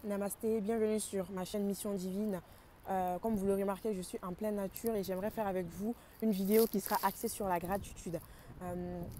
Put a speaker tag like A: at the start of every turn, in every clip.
A: Namasté, bienvenue sur ma chaîne Mission Divine. Comme vous le remarquez, je suis en pleine nature et j'aimerais faire avec vous une vidéo qui sera axée sur la gratitude.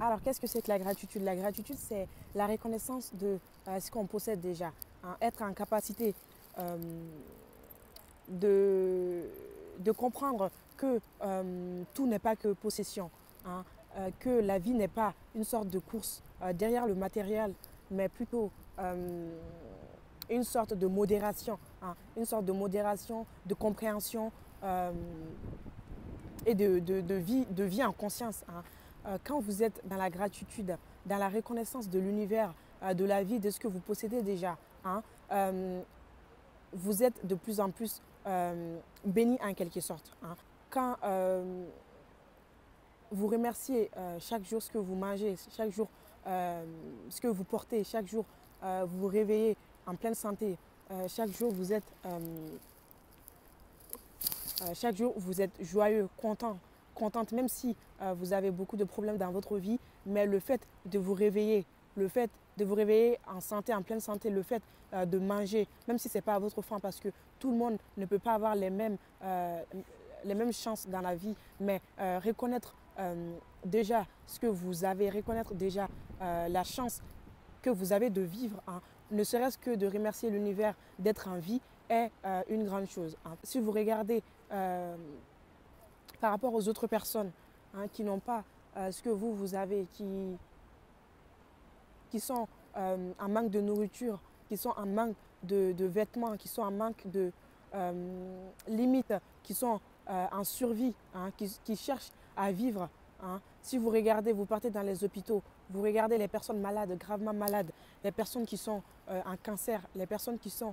A: Alors, qu'est-ce que c'est que la gratitude? La gratitude, c'est la reconnaissance de ce qu'on possède déjà. Hein, être en capacité de comprendre que tout n'est pas que possession. Hein, que la vie n'est pas une sorte de course derrière le matériel, mais plutôt une sorte de modération, hein, une sorte de modération, de compréhension et de vie en conscience. Hein. Quand vous êtes dans la gratitude, dans la reconnaissance de l'univers, de la vie, de ce que vous possédez déjà, hein, vous êtes de plus en plus béni en quelque sorte. Hein. Quand vous remerciez chaque jour ce que vous mangez, chaque jour ce que vous portez, chaque jour vous vous réveillez en pleine santé, chaque jour vous êtes joyeux, contente, même si vous avez beaucoup de problèmes dans votre vie, mais le fait de vous réveiller, en santé, en pleine santé, le fait de manger, même si ce n'est pas à votre faim, parce que tout le monde ne peut pas avoir les mêmes chances dans la vie, mais reconnaître déjà ce que vous avez, reconnaître déjà la chance que vous avez de vivre, hein, ne serait-ce que de remercier l'univers d'être en vie est une grande chose. Hein. Si vous regardez par rapport aux autres personnes hein, qui n'ont pas ce que vous avez, qui sont en manque de nourriture, qui sont en manque de vêtements, qui sont en manque de limites, qui sont en survie, hein, qui cherchent à vivre. Hein. Si vous regardez, vous partez dans les hôpitaux, vous regardez les personnes malades, gravement malades, les personnes qui sont en cancer, les personnes qui sont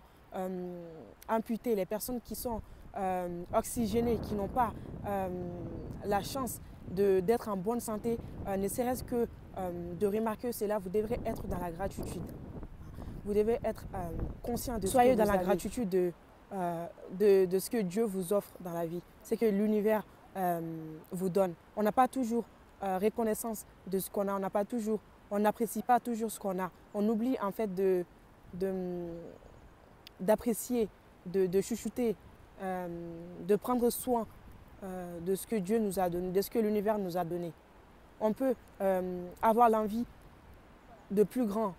A: amputées, les personnes qui sont oxygénées, qui n'ont pas la chance d'être en bonne santé, ne serait-ce que de remarquer cela, vous devrez être dans la gratitude. Vous devez être conscient de soyez dans la gratitude de ce que Dieu vous offre dans la vie, c'est que l'univers vous donne. On n'a pas toujours reconnaissance de ce qu'on a, on n'apprécie pas toujours ce qu'on a. On oublie en fait d'apprécier, de chuchoter, de prendre soin de ce que Dieu nous a donné, de ce que l'univers nous a donné. On peut avoir l'envie de plus grand,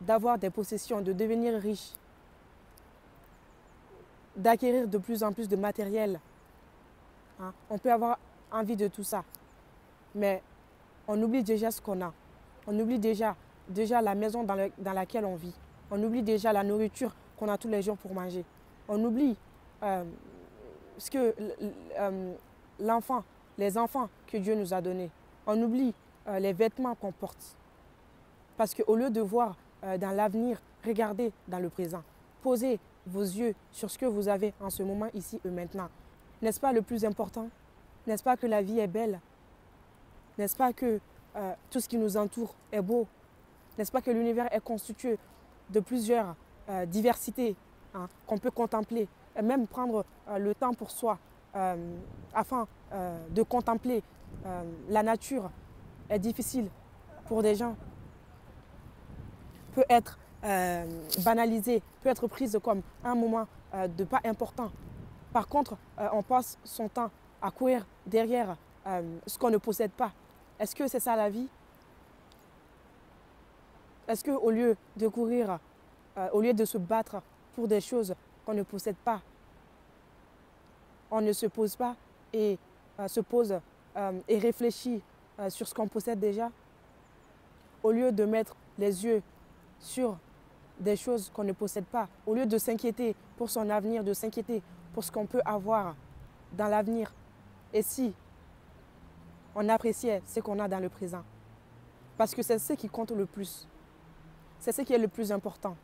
A: d'avoir des possessions, de devenir riche, d'acquérir de plus en plus de matériel. Hein? On peut avoir envie de tout ça, mais on oublie déjà ce qu'on a. On oublie déjà la maison dans laquelle on vit. On oublie déjà la nourriture qu'on a tous les jours pour manger. On oublie ce que les enfants que Dieu nous a donnés. On oublie les vêtements qu'on porte. Parce qu'au lieu de voir dans l'avenir, regardez dans le présent. Posez vos yeux sur ce que vous avez en ce moment, ici et maintenant. N'est-ce pas le plus important? N'est-ce pas que la vie est belle? N'est-ce pas que tout ce qui nous entoure est beau? N'est-ce pas que l'univers est constitué de plusieurs diversités hein, qu'on peut contempler et même prendre le temps pour soi afin de contempler la nature est difficile pour des gens, peut être banalisée, peut être prise comme un moment de pas important. Par contre, on passe son temps à courir derrière ce qu'on ne possède pas. Est-ce que c'est ça la vie? Est-ce qu'au lieu de courir, au lieu de se battre pour des choses qu'on ne possède pas, on ne se pose pas et se pose et réfléchit sur ce qu'on possède déjà? Au lieu de mettre les yeux sur des choses qu'on ne possède pas, au lieu de s'inquiéter pour son avenir, de s'inquiéter pour ce qu'on peut avoir dans l'avenir, et si on appréciait ce qu'on a dans le présent? Parce que c'est ce qui compte le plus. C'est ce qui est le plus important.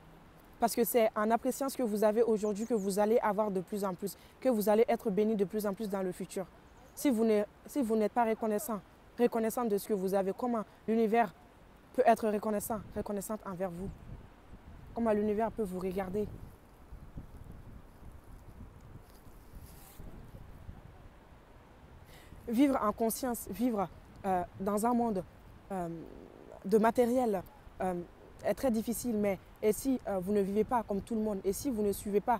A: Parce que c'est en appréciant ce que vous avez aujourd'hui que vous allez avoir de plus en plus, que vous allez être béni de plus en plus dans le futur. Si vous n'êtes pas reconnaissant de ce que vous avez, comment l'univers peut être reconnaissante envers vous? Comment l'univers peut vous regarder? Vivre en conscience, vivre dans un monde de matériel est très difficile, mais et si vous ne vivez pas comme tout le monde, et si vous ne suivez pas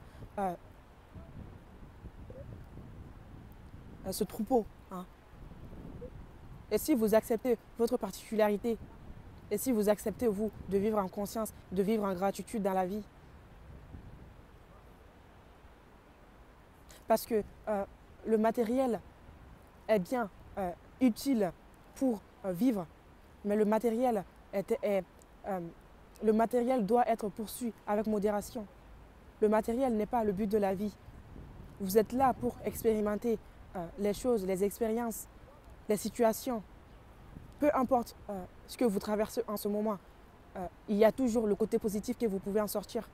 A: ce troupeau, hein, et si vous acceptez votre particularité, et si vous acceptez, vous, de vivre en conscience, de vivre en gratitude dans la vie. Parce que le matériel est bien utile pour vivre, mais le matériel doit être poursuivi avec modération. Le matériel n'est pas le but de la vie. Vous êtes là pour expérimenter les choses, les expériences, les situations. Peu importe ce que vous traversez en ce moment, il y a toujours le côté positif que vous pouvez en sortir.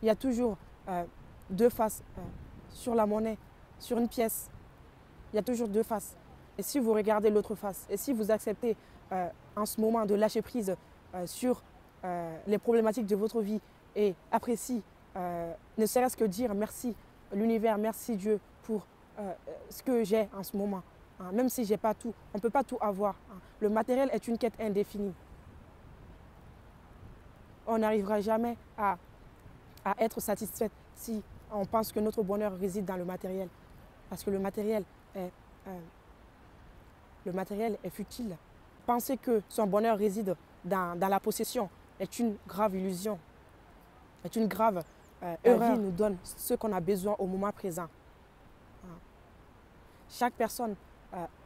A: Il y a toujours deux faces sur la monnaie, sur une pièce. Il y a toujours deux faces. Et si vous regardez l'autre face, et si vous acceptez en ce moment de lâcher prise sur les problématiques de votre vie et appréciez, ne serait-ce que dire merci l'univers, merci Dieu pour ce que j'ai en ce moment. Hein, même si je n'ai pas tout, on ne peut pas tout avoir. Hein. Le matériel est une quête indéfinie. On n'arrivera jamais à être satisfait si on pense que notre bonheur réside dans le matériel. Parce que le matériel est futile. Penser que son bonheur réside dans la possession est une grave illusion, est une grave erreur. La vie nous donne ce qu'on a besoin au moment présent. Chaque personne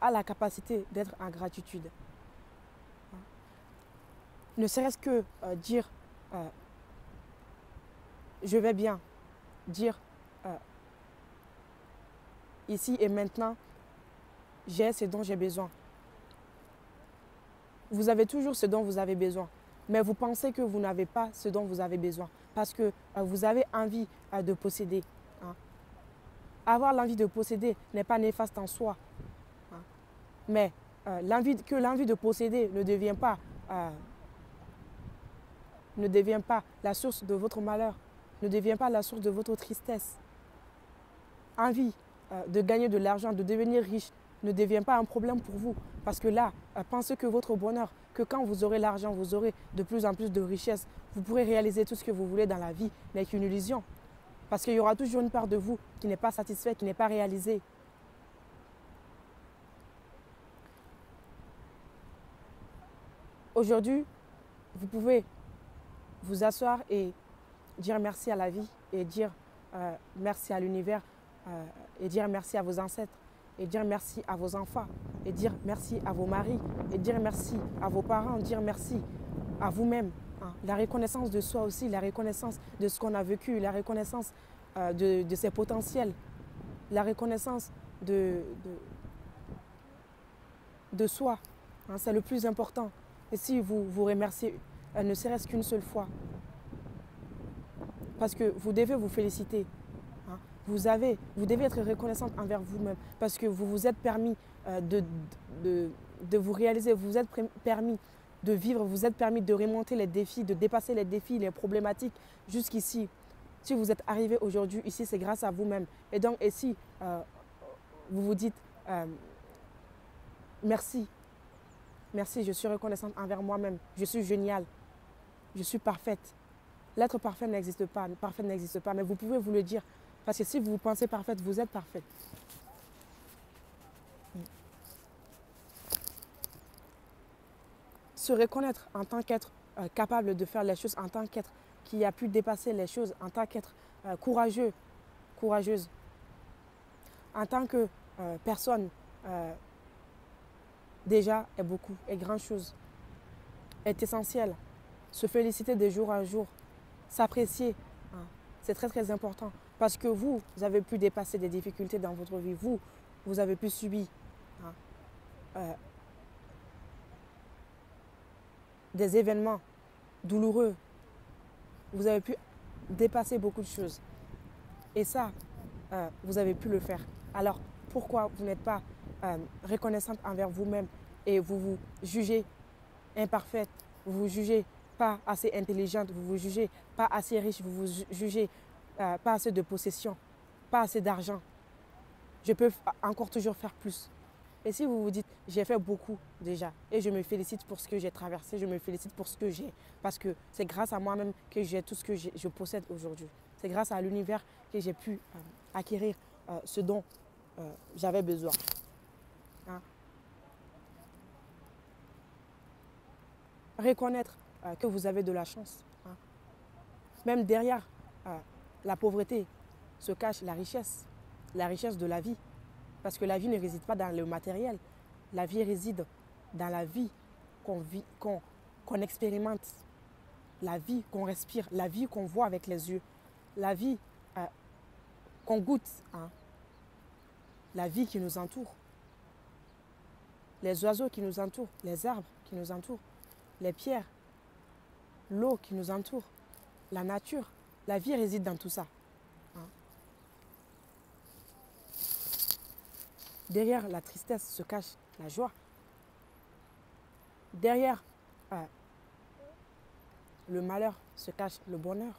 A: a la capacité d'être en gratitude. Ne serait-ce que dire je vais bien, dire ici et maintenant, j'ai ce dont j'ai besoin. Vous avez toujours ce dont vous avez besoin, mais vous pensez que vous n'avez pas ce dont vous avez besoin parce que vous avez envie de posséder. Hein. Avoir l'envie de posséder n'est pas néfaste en soi, hein. Mais l'envie de posséder ne devient pas la source de votre malheur, ne devient pas la source de votre tristesse. Envie de gagner de l'argent, de devenir riche, ne devient pas un problème pour vous. Parce que là, pensez que votre bonheur, que quand vous aurez l'argent, vous aurez de plus en plus de richesses, vous pourrez réaliser tout ce que vous voulez dans la vie, n'est qu'une illusion. Parce qu'il y aura toujours une part de vous qui n'est pas satisfaite, qui n'est pas réalisée. Aujourd'hui, vous pouvez vous asseoir et dire merci à la vie et dire merci à l'univers et dire merci à vos ancêtres et dire merci à vos enfants et dire merci à vos maris et dire merci à vos parents, dire merci à vous-même. Hein. La reconnaissance de soi aussi, la reconnaissance de ce qu'on a vécu, la reconnaissance de ses potentiels, la reconnaissance de soi. Hein, c'est le plus important. Et si vous vous remerciez, ne serait-ce qu'une seule fois, parce que vous devez vous féliciter. Hein. Vous devez être reconnaissante envers vous-même parce que vous vous êtes permis de vous réaliser, vous vous êtes permis de vivre, vous vous êtes permis de remonter les défis, de dépasser les défis, les problématiques jusqu'ici. Si vous êtes arrivé aujourd'hui ici, c'est grâce à vous-même. Et donc, et si vous vous dites merci, merci, je suis reconnaissante envers moi-même, je suis géniale, je suis parfaite. L'être parfait n'existe pas, mais vous pouvez vous le dire. Parce que si vous vous pensez parfaite, vous êtes parfaite. Se reconnaître en tant qu'être capable de faire les choses, en tant qu'être qui a pu dépasser les choses, en tant qu'être courageux, courageuse, en tant que personne déjà est beaucoup, est grand chose, est essentiel. Se féliciter de jour à jour, s'apprécier, hein, c'est très très important parce que vous avez pu dépasser des difficultés dans votre vie, vous avez pu subir des événements douloureux, vous avez pu dépasser beaucoup de choses et ça, vous avez pu le faire. Alors pourquoi vous n'êtes pas reconnaissante envers vous-même et vous vous jugez imparfaite, vous vous jugez pas assez intelligente, vous vous jugez pas assez riche, vous vous jugez pas assez de possession, pas assez d'argent. Je peux encore toujours faire plus. Et si vous vous dites, j'ai fait beaucoup déjà et je me félicite pour ce que j'ai traversé, je me félicite pour ce que j'ai, parce que c'est grâce à moi-même que j'ai tout ce que je possède aujourd'hui. C'est grâce à l'univers que j'ai pu acquérir ce dont j'avais besoin. Hein. Reconnaître que vous avez de la chance. Hein. Même derrière la pauvreté se cache la richesse de la vie. Parce que la vie ne réside pas dans le matériel. La vie réside dans la vie qu'on expérimente, la vie qu'on respire, la vie qu'on voit avec les yeux, la vie qu'on goûte, hein. La vie qui nous entoure, les oiseaux qui nous entourent, les arbres qui nous entourent, les pierres, l'eau qui nous entoure, la nature. La vie réside dans tout ça. Hein. Derrière la tristesse se cache la joie. Derrière le malheur se cache le bonheur.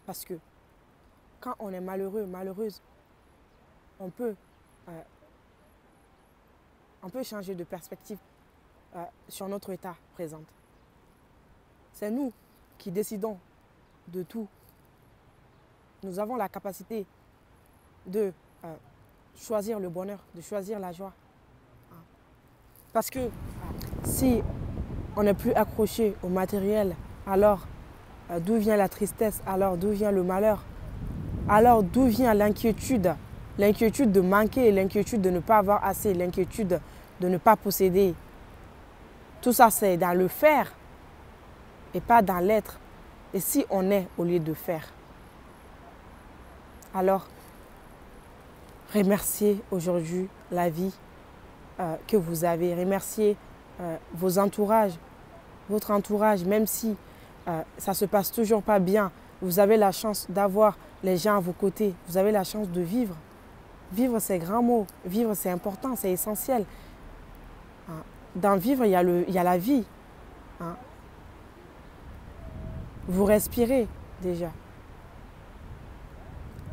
A: Parce que quand on est malheureux, malheureuse, on peut changer de perspective sur notre état présent. C'est nous qui décidons de tout. Nous avons la capacité de choisir le bonheur, de choisir la joie. Parce que si on n'est plus accroché au matériel, alors d'où vient la tristesse? Alors d'où vient le malheur? Alors d'où vient l'inquiétude? L'inquiétude de manquer, l'inquiétude de ne pas avoir assez, l'inquiétude de ne pas posséder. Tout ça, c'est dans le faire et pas dans l'être. Et si on est au lieu de faire? Alors, remerciez aujourd'hui la vie que vous avez. Remerciez vos entourages, votre entourage, même si ça ne se passe toujours pas bien. Vous avez la chance d'avoir les gens à vos côtés. Vous avez la chance de vivre. Vivre, c'est grand mot. Vivre, c'est important, c'est essentiel. Dans vivre, il y a la vie. Hein. Vous respirez déjà.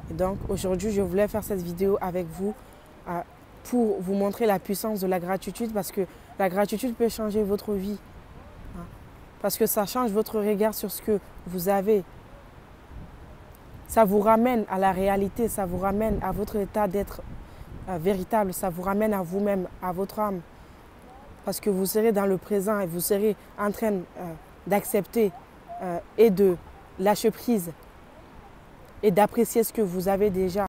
A: Et donc, aujourd'hui, je voulais faire cette vidéo avec vous pour vous montrer la puissance de la gratitude parce que la gratitude peut changer votre vie. Hein. Parce que ça change votre regard sur ce que vous avez. Ça vous ramène à la réalité, ça vous ramène à votre état d'être véritable, ça vous ramène à vous-même, à votre âme. Parce que vous serez dans le présent et vous serez en train d'accepter et de lâcher prise et d'apprécier ce que vous avez déjà.